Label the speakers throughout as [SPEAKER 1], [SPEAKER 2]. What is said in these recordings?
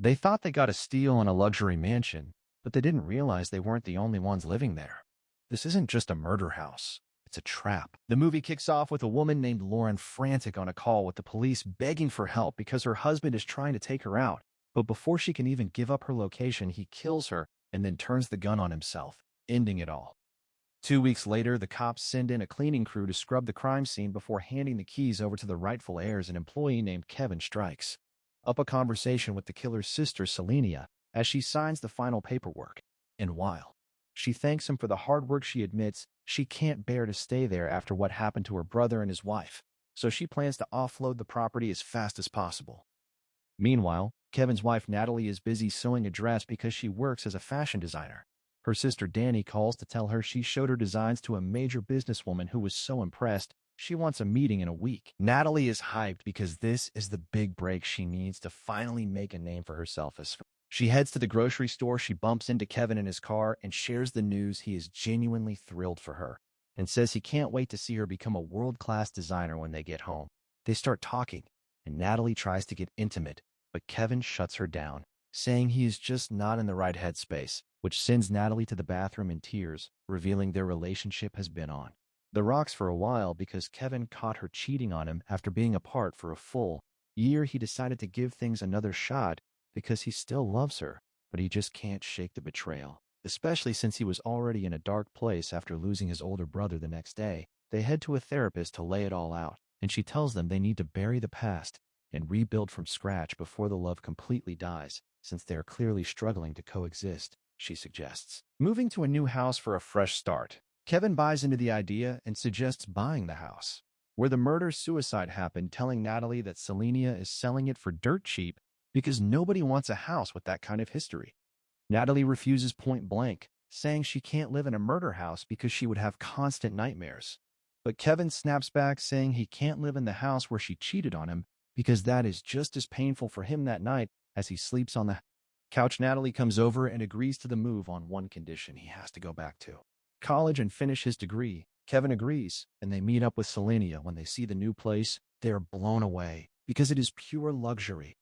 [SPEAKER 1] They thought they got a steal in a luxury mansion, but they didn't realize they weren't the only ones living there. This isn't just a murder house. It's a trap. The movie kicks off with a woman named Lauren frantic on a call with the police begging for help because her husband is trying to take her out. But before she can even give up her location, he kills her and then turns the gun on himself, ending it all. 2 weeks later, the cops send in a cleaning crew to scrub the crime scene before handing the keys over to the rightful heirs, an employee named Kevin Strikes. Up a conversation with the killer's sister, Selenia, as she signs the final paperwork. And while she thanks him for the hard work, she admits she can't bear to stay there after what happened to her brother and his wife, so she plans to offload the property as fast as possible. Meanwhile, Kevin's wife Natalie is busy sewing a dress because she works as a fashion designer. Her sister Danny calls to tell her she showed her designs to a major businesswoman who was so impressed she wants a meeting in a week. Natalie is hyped because this is the big break she needs to finally make a name for herself. As she heads to the grocery store, she bumps into Kevin in his car and shares the news. He is genuinely thrilled for her and says he can't wait to see her become a world-class designer when they get home. They start talking, and Natalie tries to get intimate, but Kevin shuts her down, saying he is just not in the right headspace, which sends Natalie to the bathroom in tears, revealing their relationship has been on the rocks for a while because Kevin caught her cheating on him after being apart for a full year. He decided to give things another shot because he still loves her, but he just can't shake the betrayal, especially since he was already in a dark place after losing his older brother the next day. They head to a therapist to lay it all out, and she tells them they need to bury the past and rebuild from scratch before the love completely dies, since they are clearly struggling to coexist, she suggests. Moving to a new house for a fresh start. Kevin buys into the idea and suggests buying the house, where the murder-suicide happened, telling Natalie that Selenia is selling it for dirt cheap because nobody wants a house with that kind of history. Natalie refuses point blank, saying she can't live in a murder house because she would have constant nightmares. But Kevin snaps back, saying he can't live in the house where she cheated on him because that is just as painful for him that night as he sleeps on the couch. Natalie comes over and agrees to the move on one condition: he has to go back to college and finish his degree. Kevin agrees, and they meet up with Selenia. When they see the new place, they are blown away because it is pure luxury.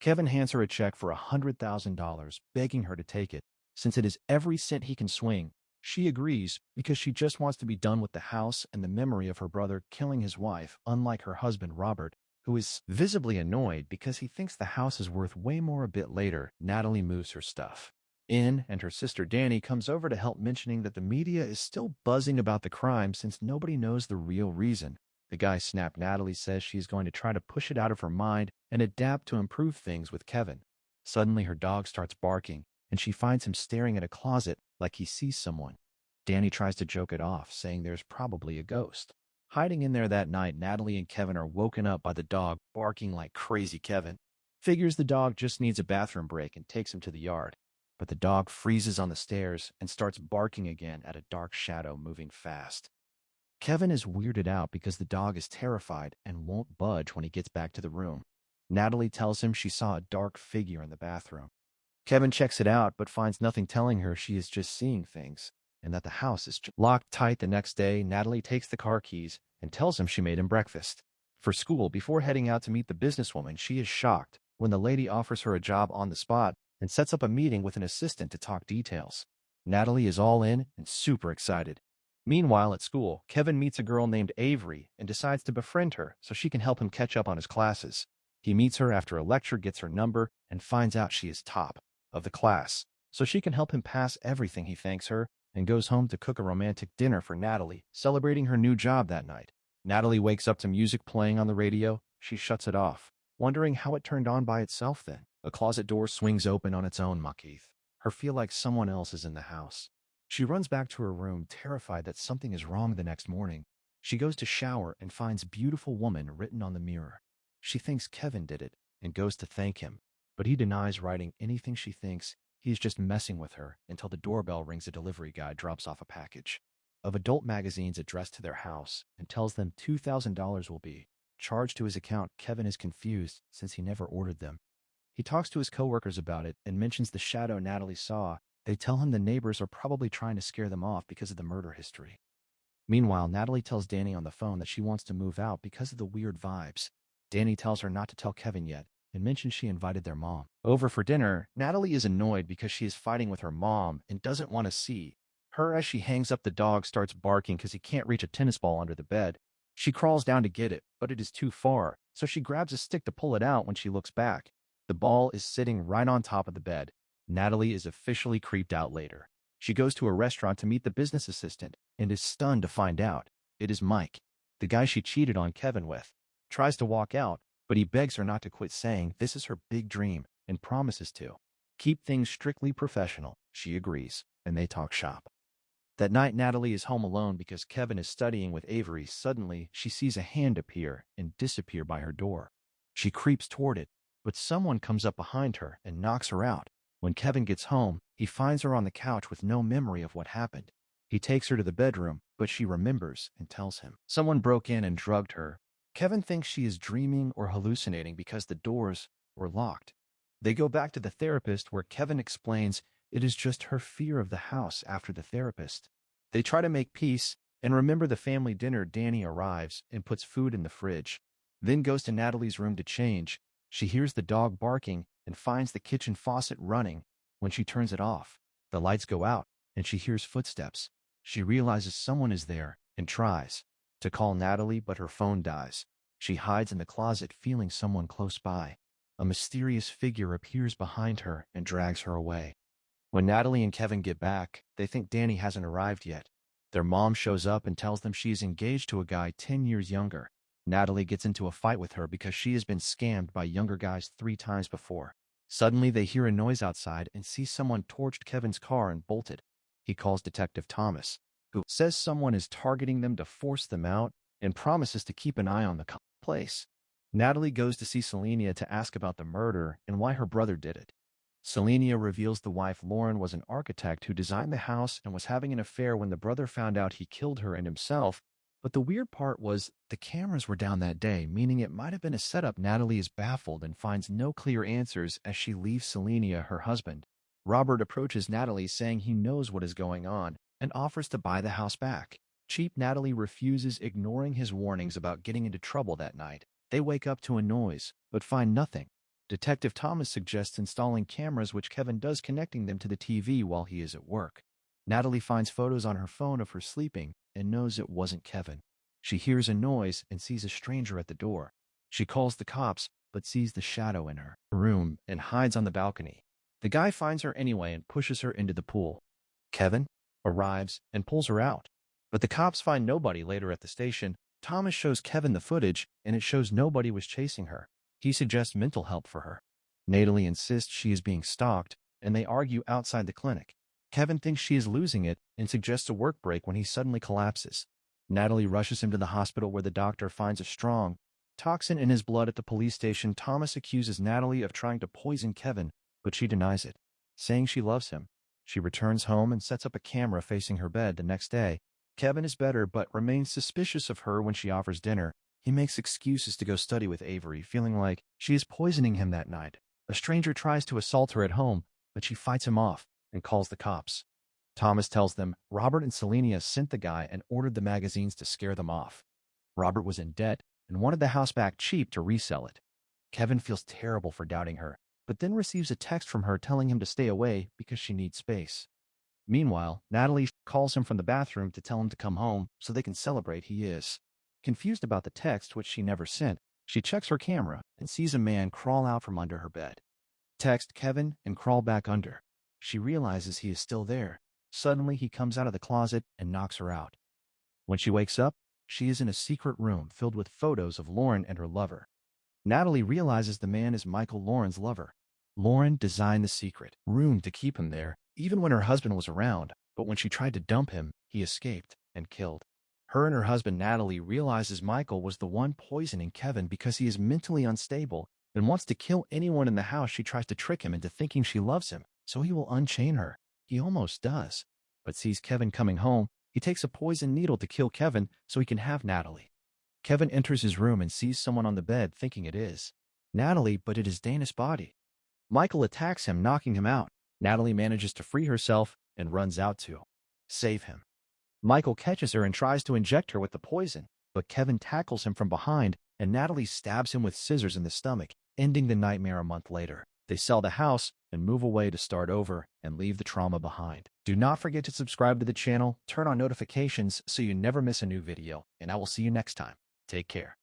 [SPEAKER 1] Kevin hands her a check for $100,000, begging her to take it, since it is every cent he can swing. She agrees because she just wants to be done with the house and the memory of her brother killing his wife, unlike her husband Robert, who is visibly annoyed because he thinks the house is worth way more. A bit later, Natalie moves her stuff in, and her sister Danny comes over to help, mentioning that the media is still buzzing about the crime since nobody knows the real reason. The guy snapped. Natalie says she is going to try to push it out of her mind and adapt to improve things with Kevin. Suddenly, her dog starts barking, and she finds him staring at a closet like he sees someone. Danny tries to joke it off, saying there's probably a ghost hiding in there. That night, Natalie and Kevin are woken up by the dog barking like crazy. Kevin figures the dog just needs a bathroom break and takes him to the yard. But the dog freezes on the stairs and starts barking again at a dark shadow moving fast. Kevin is weirded out because the dog is terrified and won't budge when he gets back to the room. Natalie tells him she saw a dark figure in the bathroom. Kevin checks it out but finds nothing, telling her she is just seeing things and that the house is locked tight. The next day, Natalie takes the car keys and tells him she made him breakfast for school. Before heading out to meet the businesswoman, she is shocked when the lady offers her a job on the spot and sets up a meeting with an assistant to talk details. Natalie is all in and super excited. Meanwhile, at school, Kevin meets a girl named Avery and decides to befriend her so she can help him catch up on his classes. He meets her after a lecture, gets her number, and finds out she is top of the class, so she can help him pass everything. He thanks her and goes home to cook a romantic dinner for Natalie, celebrating her new job that night. Natalie wakes up to music playing on the radio. She shuts it off, wondering how it turned on by itself then. A closet door swings open on its own. Makith. Her feel like someone else is in the house. She runs back to her room, terrified that something is wrong. The next morning, she goes to shower and finds beautiful woman written on the mirror. She thinks Kevin did it and goes to thank him, but he denies writing anything. She thinks he is just messing with her until the doorbell rings. A delivery guy drops off a package of adult magazines addressed to their house and tells them $2,000 will be charged to his account. Kevin is confused since he never ordered them. He talks to his coworkers about it and mentions the shadow Natalie saw. They tell him the neighbors are probably trying to scare them off because of the murder history. Meanwhile, Natalie tells Danny on the phone that she wants to move out because of the weird vibes. Danny tells her not to tell Kevin yet, and mentions she invited their mom over for dinner. Natalie is annoyed because she is fighting with her mom and doesn't want to see her. As she hangs up, the dog starts barking because he can't reach a tennis ball under the bed. She crawls down to get it, but it is too far, so she grabs a stick to pull it out. When she looks back, the ball is sitting right on top of the bed. Natalie is officially creeped out later. She goes to a restaurant to meet the business assistant and is stunned to find out it is Mike, the guy she cheated on Kevin with. Tries to walk out, but he begs her not to quit, saying this is her big dream and promises to keep things strictly professional. She agrees, and they talk shop. That night, Natalie is home alone because Kevin is studying with Avery. Suddenly, she sees a hand appear and disappear by her door. She creeps toward it, but someone comes up behind her and knocks her out. When Kevin gets home, he finds her on the couch with no memory of what happened. He takes her to the bedroom, but she remembers and tells him someone broke in and drugged her. Kevin thinks she is dreaming or hallucinating because the doors were locked. They go back to the therapist, where Kevin explains it is just her fear of the house after the therapist. They try to make peace and remember the family dinner. Danny arrives and puts food in the fridge, then goes to Natalie's room to change. She hears the dog barking and finds the kitchen faucet running. When she turns it off, the lights go out and she hears footsteps. She realizes someone is there and tries to call Natalie, but her phone dies. She hides in the closet, feeling someone close by. A mysterious figure appears behind her and drags her away. When Natalie and Kevin get back, they think Danny hasn't arrived yet. Their mom shows up and tells them she is engaged to a guy 10 years younger. Natalie gets into a fight with her because she has been scammed by younger guys 3 times before. Suddenly, they hear a noise outside and see someone torched Kevin's car and bolted. He calls Detective Thomas, who says someone is targeting them to force them out and promises to keep an eye on the place. Natalie goes to see Selenia to ask about the murder and why her brother did it. Selenia reveals the wife, Lauren, was an architect who designed the house and was having an affair when the brother found out. He killed her and himself. But the weird part was the cameras were down that day, meaning it might have been a setup. Natalie is baffled and finds no clear answers as she leaves Selenia, her husband. Robert approaches Natalie, saying he knows what is going on and offers to buy the house back. Cheap Natalie refuses, ignoring his warnings about getting into trouble that night. They wake up to a noise, but find nothing. Detective Thomas suggests installing cameras, which Kevin does, connecting them to the TV while he is at work. Natalie finds photos on her phone of her sleeping and knows it wasn't Kevin. She hears a noise and sees a stranger at the door. She calls the cops, but sees the shadow in her room and hides on the balcony. The guy finds her anyway and pushes her into the pool. Kevin arrives and pulls her out, but the cops find nobody. Later at the station, Thomas shows Kevin the footage, and it shows nobody was chasing her. He suggests mental help for her. Natalie insists she is being stalked, and they argue outside the clinic. Kevin thinks she is losing it and suggests a work break when he suddenly collapses. Natalie rushes him to the hospital, where the doctor finds a strong toxin in his blood. At the police station, Thomas accuses Natalie of trying to poison Kevin, but she denies it, saying she loves him. She returns home and sets up a camera facing her bed. The next day, Kevin is better but remains suspicious of her when she offers dinner. He makes excuses to go study with Avery, feeling like she is poisoning him that night. A stranger tries to assault her at home, but she fights him off and calls the cops. Thomas tells them Robert and Selenia sent the guy and ordered the magazines to scare them off. Robert was in debt and wanted the house back cheap to resell it. Kevin feels terrible for doubting her, but then receives a text from her telling him to stay away because she needs space. Meanwhile, Natalie calls him from the bathroom to tell him to come home so they can celebrate. He is confused about the text, which she never sent. She checks her camera and sees a man crawl out from under her bed. Text Kevin and crawl back under. She realizes he is still there. Suddenly, he comes out of the closet and knocks her out. When she wakes up, she is in a secret room filled with photos of Lauren and her lover. Natalie realizes the man is Michael, Lauren's lover. Lauren designed the secret room to keep him there, even when her husband was around, but when she tried to dump him, he escaped and killed her and her husband. Natalie realizes Michael was the one poisoning Kevin because he is mentally unstable and wants to kill anyone in the house. She tries to trick him into thinking she loves him, so he will unchain her. He almost does, but sees Kevin coming home. He takes a poison needle to kill Kevin so he can have Natalie. Kevin enters his room and sees someone on the bed, thinking it is Natalie, but it is Dana's body. Michael attacks him, knocking him out. Natalie manages to free herself and runs out to save him. Michael catches her and tries to inject her with the poison, but Kevin tackles him from behind, and Natalie stabs him with scissors in the stomach. ending the nightmare a month later. They sell the house and move away to start over and leave the trauma behind. Do not forget to subscribe to the channel, turn on notifications so you never miss a new video, and I will see you next time. Take care.